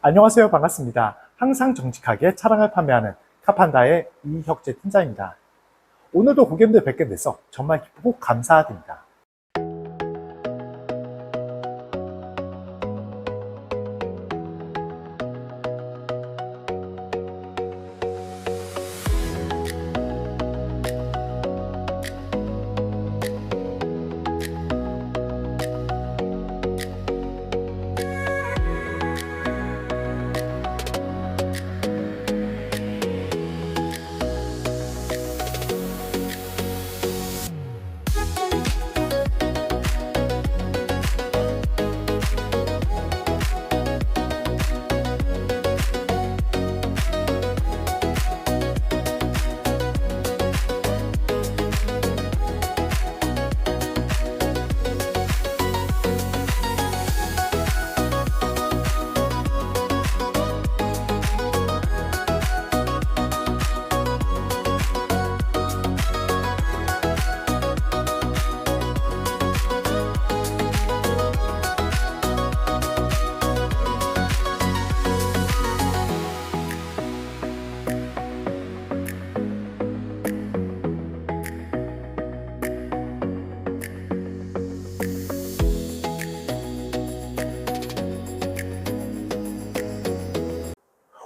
안녕하세요. 반갑습니다. 항상 정직하게 차량을 판매하는 카판다의 이혁재 팀장입니다. 오늘도 고객님들 뵙게 돼서 정말 기쁘고 감사드립니다.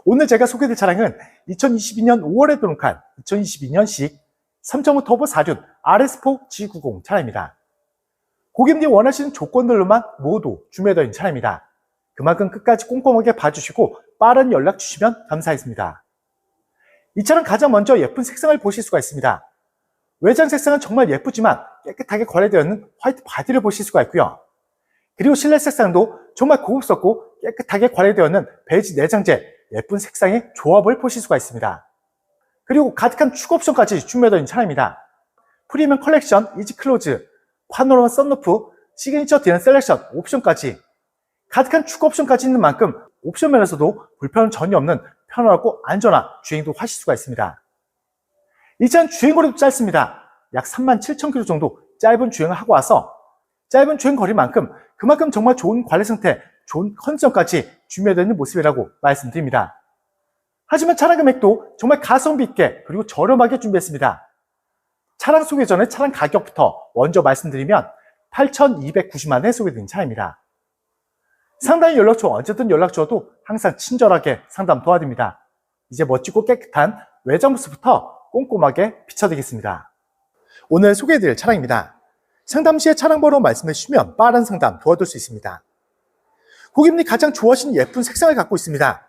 오늘 제가 소개해드릴 차량은 2022년 5월에 등록한 2022년식 3.5 터보 4륜 RS4 G90 차량입니다. 고객님이 원하시는 조건들로만 모두 준비되어 있는 차량입니다. 그만큼 끝까지 꼼꼼하게 봐주시고 빠른 연락 주시면 감사하겠습니다. 이 차량 가장 먼저 예쁜 색상을 보실 수가 있습니다. 외장 색상은 정말 예쁘지만 깨끗하게 관리되어 있는 화이트 바디를 보실 수가 있고요. 그리고 실내 색상도 정말 고급스럽고 깨끗하게 관리되어 있는 베이지 내장재 예쁜 색상의 조합을 보실 수가 있습니다. 그리고 가득한 추가 옵션까지 준비되어 있는 차량입니다. 프리미엄 컬렉션, 이지 클로즈, 파노라마 썬루프, 시그니처 디자인 셀렉션 옵션까지 가득한 추가 옵션까지 있는 만큼 옵션 면에서도 불편은 전혀 없는 편안하고 안전한 주행도 하실 수가 있습니다. 이 차는 주행거리도 짧습니다. 약 37,000km 정도 짧은 주행을 하고 와서 짧은 주행거리만큼 그만큼 정말 좋은 관리 상태, 좋은 컨디션까지 준비되어 있는 모습이라고 말씀드립니다. 하지만 차량 금액도 정말 가성비 있게 그리고 저렴하게 준비했습니다. 차량 소개 전에 차량 가격부터 먼저 말씀드리면 8,290만 원에 소개된 차량입니다. 상담 연락처 언제든 연락 주어도 항상 친절하게 상담 도와드립니다. 이제 멋지고 깨끗한 외장 모습부터 꼼꼼하게 비춰드리겠습니다. 오늘 소개해드릴 차량입니다. 상담 시에 차량 번호 말씀해 주시면 빠른 상담 도와드릴 수 있습니다. 고객님이 가장 좋아하시는 예쁜 색상을 갖고 있습니다.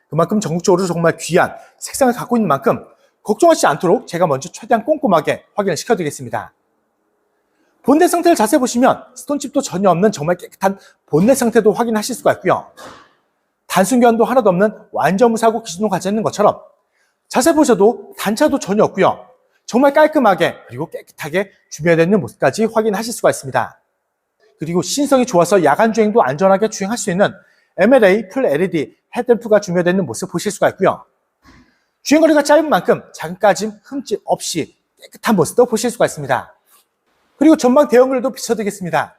그만큼 전국적으로 정말 귀한 색상을 갖고 있는 만큼 걱정하시지 않도록 제가 먼저 최대한 꼼꼼하게 확인을 시켜드리겠습니다. 본넷 상태를 자세히 보시면 스톤칩도 전혀 없는 정말 깨끗한 본넷 상태도 확인하실 수가 있고요. 단순 교환도 하나도 없는 완전 무사고 기준으로 가져 있는 것처럼 자세히 보셔도 단차도 전혀 없고요. 정말 깔끔하게 그리고 깨끗하게 준비되어 있는 모습까지 확인하실 수가 있습니다. 그리고 시인성이 좋아서 야간 주행도 안전하게 주행할 수 있는 MLA 풀 LED 헤드램프가 준비되어 있는 모습 보실 수가 있고요. 주행거리가 짧은 만큼 작은 까짐, 흠집 없이 깨끗한 모습도 보실 수가 있습니다. 그리고 전방 대형그릴도 비춰드리겠습니다.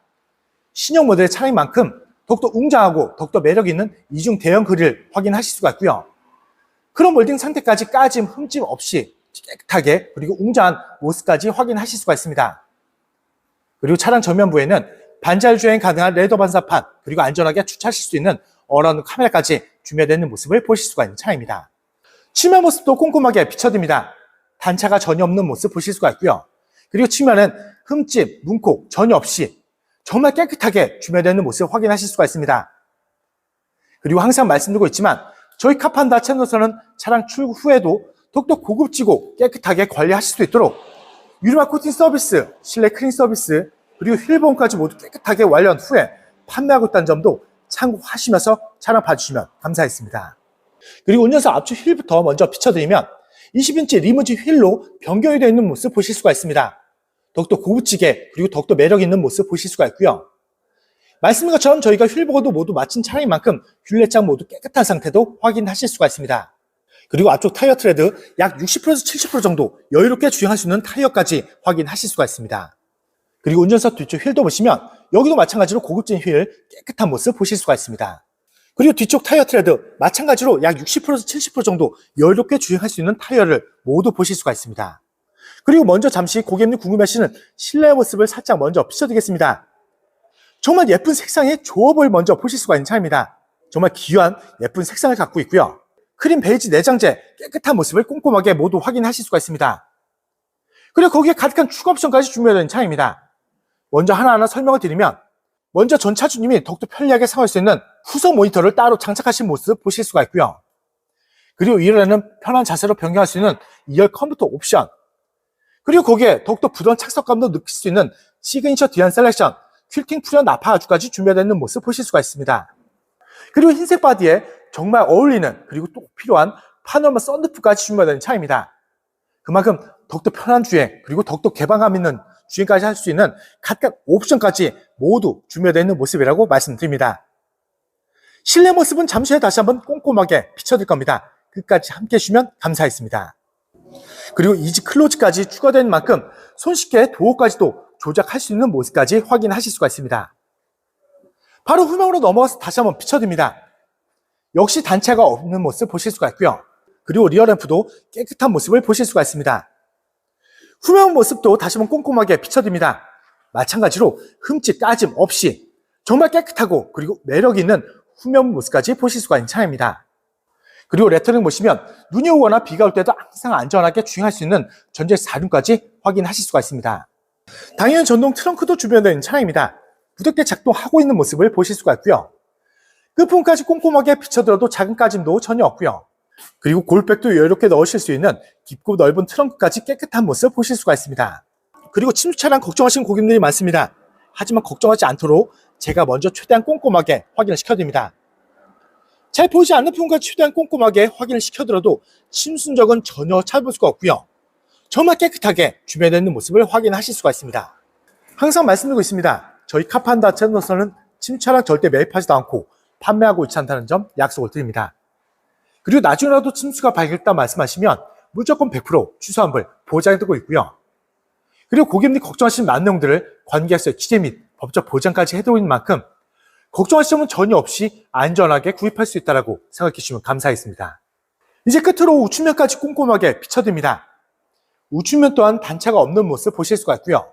신형 모델의 차량인 만큼 더욱더 웅장하고 더욱더 매력 있는 이중 대형 그릴 확인하실 수가 있고요. 크롬 몰딩 상태까지 까짐, 흠집 없이 깨끗하게 그리고 웅장한 모습까지 확인하실 수가 있습니다. 그리고 차량 전면부에는 반자율 주행 가능한 레더 반사판 그리고 안전하게 주차하실 수 있는 어라운드 카메라까지 준비되어 있는 모습을 보실 수가 있는 차량입니다. 측면 모습도 꼼꼼하게 비춰드립니다. 단차가 전혀 없는 모습 보실 수가 있고요. 그리고 측면은 흠집, 문콕 전혀 없이 정말 깨끗하게 준비되어 있는 모습 확인하실 수가 있습니다. 그리고 항상 말씀드리고 있지만 저희 카판다 채널에서는 차량 출고 후에도 더욱더 고급지고 깨끗하게 관리하실 수 있도록 유리막 코팅 서비스, 실내 클린 서비스 그리고 휠 보험까지 모두 깨끗하게 완료한 후에 판매하고 있다는 점도 참고하시면서 차량 봐주시면 감사하겠습니다. 그리고 운전석 앞쪽 휠부터 먼저 비춰드리면 20인치 리무진 휠로 변경이 되어 있는 모습 보실 수가 있습니다. 더욱더 고급지게 그리고 더욱더 매력 있는 모습 보실 수가 있고요. 말씀드린 것처럼 저희가 휠 보고도 모두 마친 차량인 만큼 휠내장 모두 깨끗한 상태도 확인하실 수가 있습니다. 그리고 앞쪽 타이어 트레드 약 60%에서 70% 정도 여유롭게 주행할 수 있는 타이어까지 확인하실 수가 있습니다. 그리고 운전석 뒤쪽 휠도 보시면 여기도 마찬가지로 고급진 휠 깨끗한 모습 보실 수가 있습니다. 그리고 뒤쪽 타이어 트레드 마찬가지로 약 60%에서 70% 정도 여유롭게 주행할 수 있는 타이어를 모두 보실 수가 있습니다. 그리고 먼저 잠시 고객님 궁금해하시는 실내 모습을 살짝 먼저 비춰드리겠습니다. 정말 예쁜 색상의 조업을 먼저 보실 수가 있는 차입니다. 정말 귀한 예쁜 색상을 갖고 있고요. 크림 베이지 내장재 깨끗한 모습을 꼼꼼하게 모두 확인하실 수가 있습니다. 그리고 거기에 가득한 추가 옵션까지 준비되어 있는 차입니다. 먼저 하나하나 설명을 드리면, 먼저 전 차주님이 더욱더 편리하게 사용할 수 있는 후속 모니터를 따로 장착하신 모습 보실 수가 있고요. 그리고 2열에는 편한 자세로 변경할 수 있는 2열 컴퓨터 옵션, 그리고 거기에 더욱더 부드러운 착석감도 느낄 수 있는 시그니처 디안 셀렉션 퀼팅 풀연 나파 아주까지 준비되어 있는 모습 보실 수가 있습니다. 그리고 흰색 바디에 정말 어울리는, 그리고 또 필요한 파노라마 썬루프까지 준비되어 있는 차입니다. 그만큼 더욱더 편한 주행, 그리고 더욱더 개방감 있는 주행까지 할 수 있는 각각 옵션까지 모두 준비되어 있는 모습이라고 말씀드립니다. 실내 모습은 잠시 후에 다시 한번 꼼꼼하게 비춰드릴 겁니다. 끝까지 함께 해주시면 감사하겠습니다. 그리고 이지 클로즈까지 추가된 만큼 손쉽게 도어까지도 조작할 수 있는 모습까지 확인하실 수가 있습니다. 바로 후면으로 넘어가서 다시 한번 비춰드립니다. 역시 단차가 없는 모습 보실 수가 있고요. 그리고 리어 램프도 깨끗한 모습을 보실 수가 있습니다. 후면 모습도 다시 한번 꼼꼼하게 비춰드립니다. 마찬가지로 흠집, 까짐 없이 정말 깨끗하고 그리고 매력 있는 후면 모습까지 보실 수가 있는 차입니다. 그리고 레터링 보시면 눈이 오거나 비가 올 때도 항상 안전하게 주행할 수 있는 전자의 4륜까지 확인하실 수가 있습니다. 당연히 전동 트렁크도 준비되어 있는 차량입니다. 부드럽게 작동하고 있는 모습을 보실 수가 있고요. 끝부분까지 꼼꼼하게 비춰들어도 작은 까짐도 전혀 없고요. 그리고 골백도 여유롭게 넣으실 수 있는 깊고 넓은 트렁크까지 깨끗한 모습 보실 수가 있습니다. 그리고 침수 차량 걱정하시는 고객님들이 많습니다. 하지만 걱정하지 않도록 제가 먼저 최대한 꼼꼼하게 확인을 시켜드립니다. 잘 보이지 않는 부분까지 최대한 꼼꼼하게 확인을 시켜드려도 침수 흔적은 전혀 찾을 수가 없고요. 정말 깨끗하게 준비되어 있는 모습을 확인하실 수가 있습니다. 항상 말씀드리고 있습니다. 저희 카판다 채널에서는 침수 차량 절대 매입하지도 않고 판매하고 있지 않다는 점 약속을 드립니다. 그리고 나중에라도 침수가 발견됐다 말씀하시면 무조건 100% 취소환불 보장해두고 있고요. 그리고 고객님이 걱정하시는 많은 내용들을 관계약서의 취재 및 법적 보장까지 해두고 있는 만큼 걱정하실 점은 전혀 없이 안전하게 구입할 수 있다고 생각해 주시면 감사하겠습니다. 이제 끝으로 우측면까지 꼼꼼하게 비춰드립니다. 우측면 또한 단차가 없는 모습 보실 수가 있고요.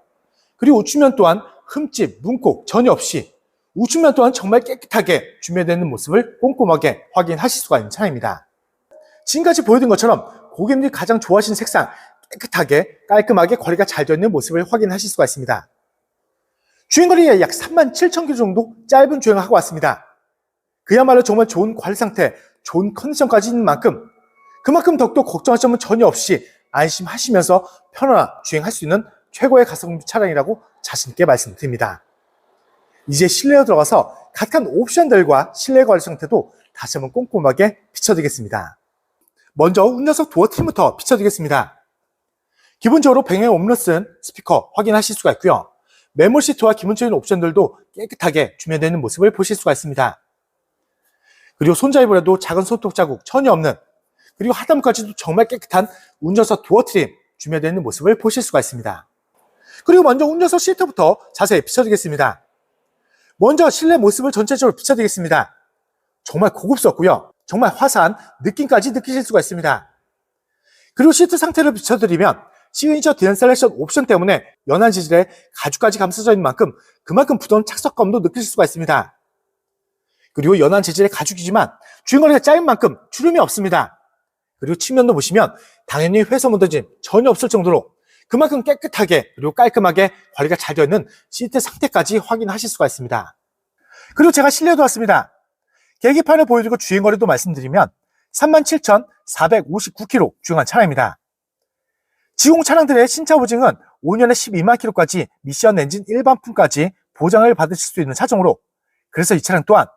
그리고 우측면 또한 흠집, 문콕 전혀 없이 우측면 또한 정말 깨끗하게 준비되어 있는 모습을 꼼꼼하게 확인하실 수가 있는 차량입니다. 지금까지 보여드린 것처럼 고객님들이 가장 좋아하시는 색상 깨끗하게 깔끔하게 거리가 잘 되어 있는 모습을 확인하실 수가 있습니다. 주행거리가 약 37,000km 정도 짧은 주행을 하고 왔습니다. 그야말로 정말 좋은 관리 상태, 좋은 컨디션까지 있는 만큼 그만큼 더욱더 걱정할 점은 전혀 없이 안심하시면서 편안한 주행할 수 있는 최고의 가성비 차량이라고 자신있게 말씀드립니다. 이제 실내로 들어가서 각각 옵션들과 실내 관리 상태도 다시 한번 꼼꼼하게 비춰드리겠습니다. 먼저 운전석 도어 트림부터 비춰드리겠습니다. 기본적으로 배경에 옴러슨 스피커 확인하실 수가 있고요. 메모 시트와 기본적인 옵션들도 깨끗하게 준비되어 있는 모습을 보실 수가 있습니다. 그리고 손잡이볼에도 작은 손톱 자국 전혀 없는, 그리고 하단부까지도 정말 깨끗한 운전석 도어 트림 준비되어 있는 모습을 보실 수가 있습니다. 그리고 먼저 운전석 시트부터 자세히 비춰드리겠습니다. 먼저 실내 모습을 전체적으로 비춰드리겠습니다. 정말 고급스럽고요. 정말 화사한 느낌까지 느끼실 수가 있습니다. 그리고 시트 상태를 비춰드리면 시그니처 디자인 셀렉션 옵션 때문에 연한 재질의 가죽까지 감싸져 있는 만큼 그만큼 부드러운 착석감도 느낄 수가 있습니다. 그리고 연한 재질의 가죽이지만 주행거리가 짧은 만큼 주름이 없습니다. 그리고 측면도 보시면 당연히 훼손 묻어짐 전혀 없을 정도로 그만큼 깨끗하게 그리고 깔끔하게 관리가 잘 되어 있는 시트 상태까지 확인하실 수가 있습니다. 그리고 제가 실내도 왔습니다. 계기판을 보여드리고 주행거리도 말씀드리면 37,459km 주행한 차량입니다. 지공 차량들의 신차 보증은 5년에 12만 km까지 미션 엔진 일반품까지 보장을 받으실 수 있는 차종으로, 그래서 이 차량 또한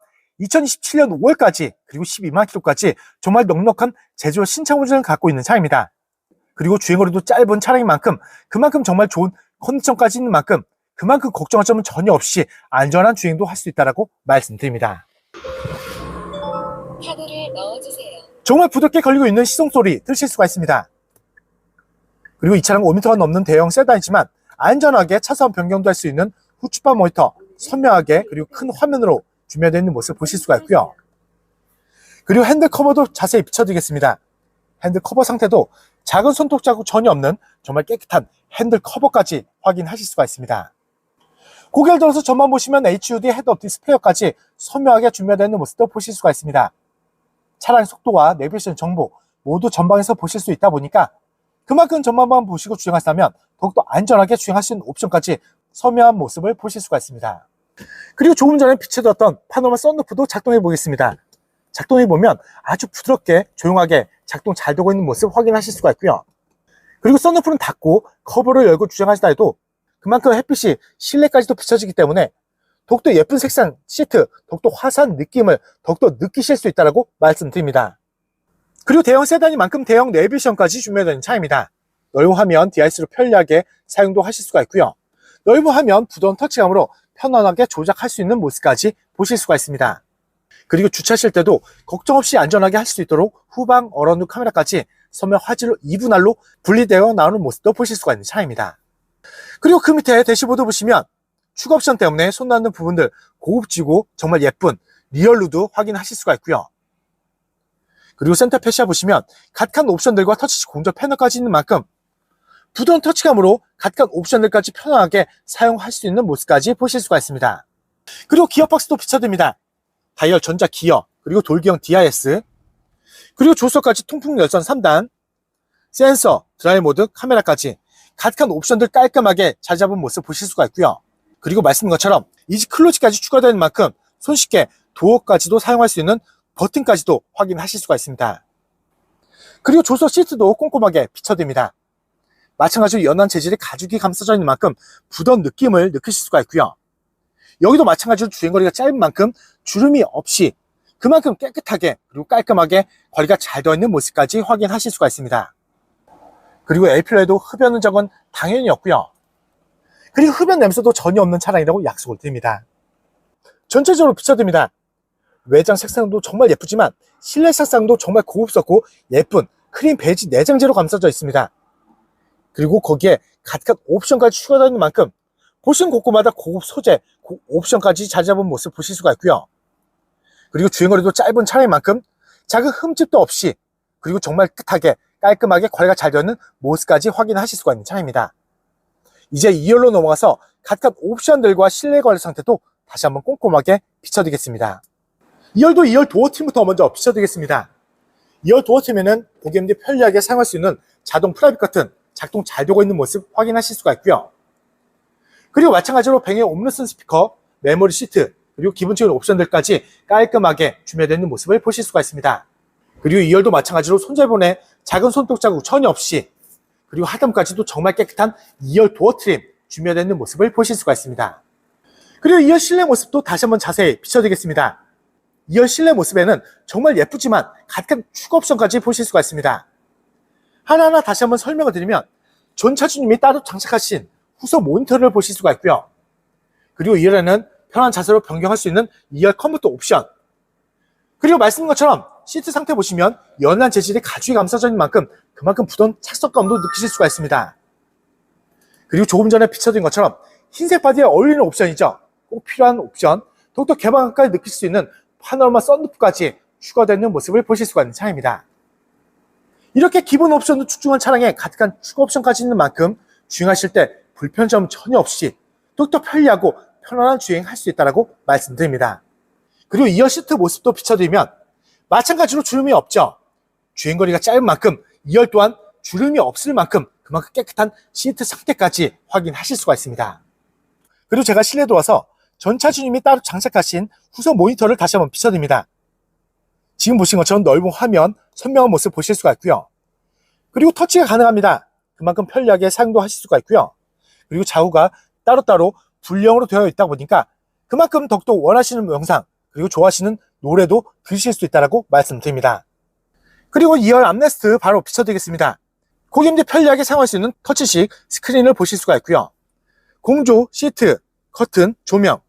2027년 5월까지 그리고 12만 km까지 정말 넉넉한 제조 신차 보증을 갖고 있는 차입니다. 그리고 주행거리도 짧은 차량인 만큼 그만큼 정말 좋은 컨디션까지 있는 만큼 그만큼 걱정할 점은 전혀 없이 안전한 주행도 할 수 있다고 말씀드립니다. 카드를 넣어주세요. 정말 부드럽게 걸리고 있는 시동소리 들으실 수가 있습니다. 그리고 이 차량 5m가 넘는 대형 세단이지만 안전하게 차선 변경도 할 수 있는 후측방 모니터 선명하게 그리고 큰 화면으로 준비되어 있는 모습 보실 수가 있고요. 그리고 핸들 커버도 자세히 비춰드리겠습니다. 핸들 커버 상태도 작은 손톱 자국 전혀 없는 정말 깨끗한 핸들 커버까지 확인하실 수가 있습니다. 고개를 들어서 전만 보시면 HUD 헤드업 디스플레이어까지 선명하게 준비되어 있는 모습도 보실 수가 있습니다. 차량 속도와 내비게이션 정보 모두 전방에서 보실 수 있다 보니까 그만큼 전만만 보시고 주행하시다면 더욱더 안전하게 주행할 수 있는 옵션까지 선명한 모습을 보실 수가 있습니다. 그리고 조금 전에 비춰드렸던 파노라마 썬루프도 작동해 보겠습니다. 작동해 보면 아주 부드럽게 조용하게 작동 잘 되고 있는 모습 확인하실 수가 있고요. 그리고 썬루프는 닫고 커버를 열고 주행하시다 해도 그만큼 햇빛이 실내까지도 비춰지기 때문에 더욱더 예쁜 색상 시트, 더욱더 화사한 느낌을 더욱더 느끼실 수 있다고 말씀드립니다. 그리고 대형 세단이만큼 대형 내비게이션까지 준비되어 있는 차입니다. 넓은 화면 DRS로 편리하게 사용도 하실 수가 있고요. 넓은 화면 부드러운 터치감으로 편안하게 조작할 수 있는 모습까지 보실 수가 있습니다. 그리고 주차하실 때도 걱정 없이 안전하게 할 수 있도록 후방 어라운드 카메라까지 선명 화질로 2분할로 분리되어 나오는 모습도 보실 수가 있는 차입니다. 그리고 그 밑에 대시보드 보시면 추가 옵션 때문에 손 닿는 부분들 고급지고 정말 예쁜 리얼루드 확인하실 수가 있고요. 그리고 센터 패시아 보시면 각각 옵션들과 터치식 공조 패널까지 있는 만큼 부드러운 터치감으로 각각 옵션들까지 편안하게 사용할 수 있는 모습까지 보실 수가 있습니다. 그리고 기어박스도 비춰드립니다. 다이얼 전자 기어, 그리고 돌기형 DRS, 그리고 조수석까지 통풍 열선 3단, 센서, 드라이브 모드, 카메라까지 각각 옵션들 깔끔하게 잘 잡은 모습 보실 수가 있고요. 그리고 말씀드린 것처럼 이지 클로즈까지 추가되는 만큼 손쉽게 도어까지도 사용할 수 있는 버튼까지도 확인하실 수가 있습니다. 그리고 조수석 시트도 꼼꼼하게 비춰드립니다. 마찬가지로 연한 재질의 가죽이 감싸져 있는 만큼 부드러운 느낌을 느끼실 수가 있고요. 여기도 마찬가지로 주행거리가 짧은 만큼 주름이 없이 그만큼 깨끗하게 그리고 깔끔하게 거리가 잘 되어 있는 모습까지 확인하실 수가 있습니다. 그리고 LP로에도 흡연 흔적은 당연히 없고요. 그리고 흡연 냄새도 전혀 없는 차량이라고 약속을 드립니다. 전체적으로 비춰드립니다. 외장 색상도 정말 예쁘지만 실내 색상도 정말 고급스럽고 예쁜 크림 베이지 내장재로 감싸져 있습니다. 그리고 거기에 각각 옵션까지 추가되어 있는 만큼 보시는 곳곳마다 고급 소재, 옵션까지 잘 잡은 모습 보실 수가 있고요. 그리고 주행거리도 짧은 차량인 만큼 작은 흠집도 없이 그리고 정말 깨끗하게 깔끔하게 관리가 잘 되어 있는 모습까지 확인하실 수가 있는 차량입니다. 이제 2열로 넘어가서 각각 옵션들과 실내 관리 상태도 다시 한번 꼼꼼하게 비춰드리겠습니다. 2열도 2열 도어 트림부터 먼저 비춰드리겠습니다. 2열 도어 트림에는 고객님들이 편리하게 사용할 수 있는 자동 프라이빗 커튼 작동 잘 되고 있는 모습 확인하실 수가 있고요. 그리고 마찬가지로 뱅의 옴니슨 스피커, 메모리 시트, 그리고 기본적인 옵션들까지 깔끔하게 준비되어 있는 모습을 보실 수가 있습니다. 그리고 2열도 마찬가지로 손잡이본에 작은 손톱 자국 전혀 없이 그리고 하단까지도 정말 깨끗한 2열 도어 트림 준비되어 있는 모습을 보실 수가 있습니다. 그리고 2열 실내 모습도 다시 한번 자세히 비춰드리겠습니다. 2열 실내 모습에는 정말 예쁘지만 각각 추가 옵션까지 보실 수가 있습니다. 하나하나 다시 한번 설명을 드리면 전차주님이 따로 장착하신 후속 모니터를 보실 수가 있고요. 그리고 2열에는 편한 자세로 변경할 수 있는 2열 컴포트 옵션, 그리고 말씀드린 것처럼 시트 상태 보시면 연한 재질의 가죽이 감싸져 있는 만큼 그만큼 부드러운 착석감도 느끼실 수가 있습니다. 그리고 조금 전에 비춰드린 것처럼 흰색 바디에 어울리는 옵션이죠. 꼭 필요한 옵션, 더욱더 개방감까지 느낄 수 있는 파노라마 썬루프까지 추가되는 모습을 보실 수가 있는 차량입니다. 이렇게 기본 옵션도 출중한 차량에 가득한 추가 옵션까지 있는 만큼 주행하실 때 불편점 전혀 없이 더욱더 편리하고 편안한 주행할 수 있다고 말씀드립니다. 그리고 2열 시트 모습도 비춰드리면 마찬가지로 주름이 없죠. 주행거리가 짧은 만큼 2열 또한 주름이 없을 만큼 그만큼 깨끗한 시트 상태까지 확인하실 수가 있습니다. 그리고 제가 실내에 들어와서 전차주님이 따로 장착하신 후속 모니터를 다시 한번 비춰드립니다. 지금 보신 것처럼 넓은 화면, 선명한 모습 보실 수가 있고요. 그리고 터치가 가능합니다. 그만큼 편리하게 사용도 하실 수가 있고요. 그리고 좌우가 따로따로 분리형으로 되어 있다 보니까 그만큼 더욱더 원하시는 영상 그리고 좋아하시는 노래도 들으실 수 있다고 말씀드립니다. 그리고 2열 암레스트 바로 비춰드리겠습니다. 고객님들이 편리하게 사용할 수 있는 터치식 스크린을 보실 수가 있고요. 공조, 시트, 커튼, 조명,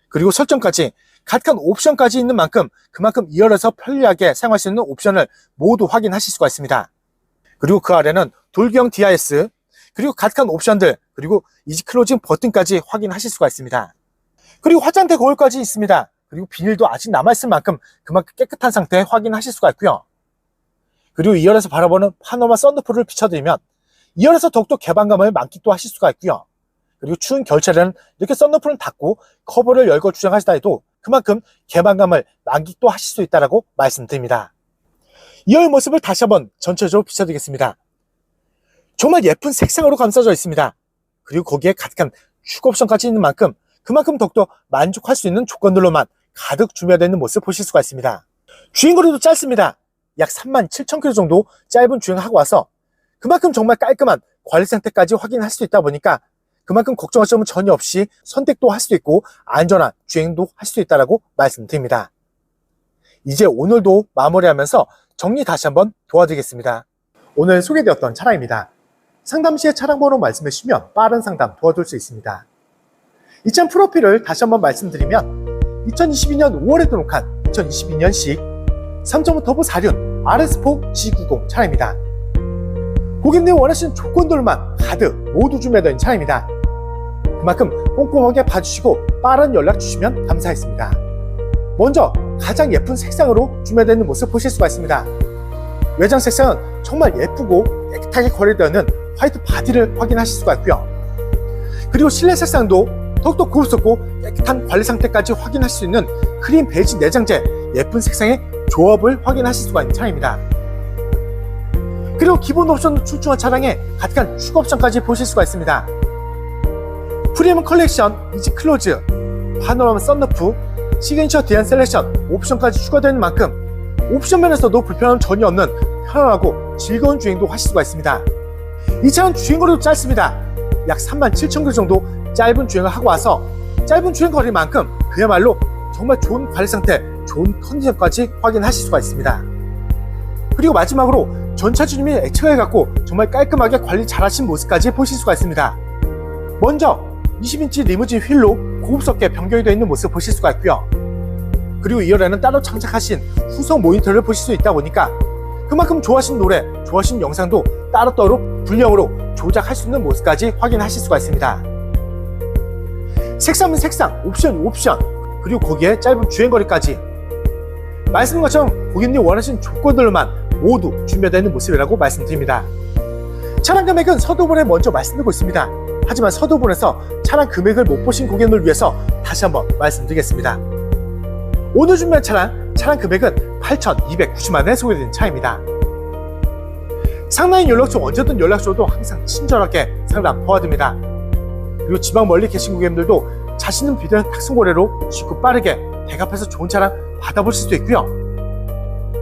그리고 설정까지 각각 옵션까지 있는 만큼 그만큼 2열에서 편리하게 사용할 수 있는 옵션을 모두 확인하실 수가 있습니다. 그리고 그 아래는 돌기형 DRS, 그리고 각각 옵션들, 그리고 이지 클로징 버튼까지 확인하실 수가 있습니다. 그리고 화장대 거울까지 있습니다. 그리고 비닐도 아직 남아있을 만큼 그만큼 깨끗한 상태 확인하실 수가 있고요. 그리고 2열에서 바라보는 파노라마 썬루프를 비춰드리면 2열에서 더욱더 개방감을 만끽도 하실 수가 있고요. 그리고 추운 겨울철에는 이렇게 썬루프를 닫고 커버를 열고 주행하시다 해도 그만큼 개방감을 만끽도 하실 수 있다고 말씀드립니다. 2열 모습을 다시 한번 전체적으로 비춰드리겠습니다. 정말 예쁜 색상으로 감싸져 있습니다. 그리고 거기에 가득한 추가 옵션까지 있는 만큼 그만큼 더욱더 만족할 수 있는 조건들로만 가득 준비되어 있는 모습을 보실 수가 있습니다. 주행거리도 짧습니다. 약 37,000km 정도 짧은 주행하고 와서 그만큼 정말 깔끔한 관리 상태까지 확인할 수 있다 보니까 그만큼 걱정할 점은 전혀 없이 선택도 할 수도 있고 안전한 주행도 할 수 있다고 말씀드립니다. 이제 오늘도 마무리하면서 정리 다시 한번 도와드리겠습니다. 오늘 소개되었던 차량입니다. 상담 시에 차량 번호 말씀해 주시면 빠른 상담 도와줄 수 있습니다. 이 차량 프로필을 다시 한번 말씀드리면 2022년 5월에 등록한 2022년식 3.5 터보 4륜 RS4 G90 차량입니다. 고객님이 원하시는 조건들만 가득 모두 준비되어 있는 차량입니다. 그만큼 꼼꼼하게 봐주시고 빠른 연락 주시면 감사하겠습니다. 먼저 가장 예쁜 색상으로 준비되어 있는 모습 보실 수가 있습니다. 외장 색상은 정말 예쁘고 깨끗하게 관리되어 있는 화이트 바디를 확인하실 수가 있고요. 그리고 실내 색상도 더욱더 고급스럽고 깨끗한 관리 상태까지 확인할 수 있는 크림 베이지 내장재 예쁜 색상의 조합을 확인하실 수가 있는 차량입니다. 그리고 기본 옵션도 출중한 차량에 가득한 추가 옵션까지 보실 수가 있습니다. 프리미엄 컬렉션, 이지 클로즈, 파노라마 썬루프, 시그니처 디안 셀렉션 옵션까지 추가되어 있는 만큼 옵션 면에서도 불편함 전혀 없는 편안하고 즐거운 주행도 하실 수가 있습니다. 이 차는 주행거리도 짧습니다. 약 37,000km 정도 짧은 주행을 하고 와서 짧은 주행거리만큼 그야말로 정말 좋은 관리 상태, 좋은 컨디션까지 확인하실 수가 있습니다. 그리고 마지막으로 전차주님이 액체를 갖고 정말 깔끔하게 관리 잘 하신 모습까지 보실 수가 있습니다. 먼저 20인치 리무진 휠로 고급스럽게 변경이 되어 있는 모습을 보실 수가 있고요. 그리고 2열에는 따로 장착하신 후속 모니터를 보실 수 있다 보니까 그만큼 좋아하시는 노래, 좋아하시는 영상도 따로따로 분량으로 조작할 수 있는 모습까지 확인하실 수가 있습니다. 색상은 색상, 옵션은 옵션, 그리고 거기에 짧은 주행거리까지 말씀드린 것처럼 고객님이 원하시는 조건들만 모두 준비되어 있는 모습이라고 말씀드립니다. 차량 금액은 서두분에 먼저 말씀드리고 있습니다. 하지만 서두분에서 차량 금액을 못 보신 고객님을 위해서 다시 한번 말씀드리겠습니다. 오늘 준비한 차량 금액은 8,290만원에 소개된 차입니다. 상단인 연락처 언제든 연락 주셔도 항상 친절하게 상담 도와드립니다. 그리고 지방 멀리 계신 고객님들도 자신 있는 비대면 탁송거래로 쉽고 빠르게 대갑해서 좋은 차량 받아보실 수도 있고요.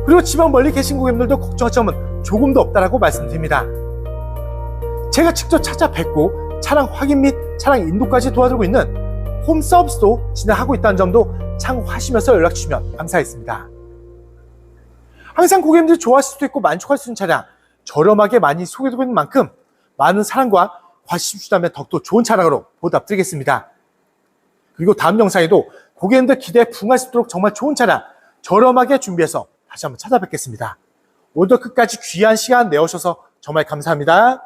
그리고 지방 멀리 계신 고객님들도 걱정할 점은 조금도 없다라고 말씀드립니다. 제가 직접 찾아뵙고 차량 확인 및 차량 인도까지 도와드리고 있는 홈 서비스도 진행하고 있다는 점도 참고하시면서 연락 주시면 감사하겠습니다. 항상 고객님들이 좋아하실 수도 있고 만족할 수 있는 차량 저렴하게 많이 소개되고 있는 만큼 많은 사랑과 관심 주시다면 더욱더 좋은 차량으로 보답드리겠습니다. 그리고 다음 영상에도 고객님들 기대에 부응할 수 있도록 정말 좋은 차량 저렴하게 준비해서 다시 한번 찾아뵙겠습니다. 오늘도 끝까지 귀한 시간 내어주셔서 정말 감사합니다.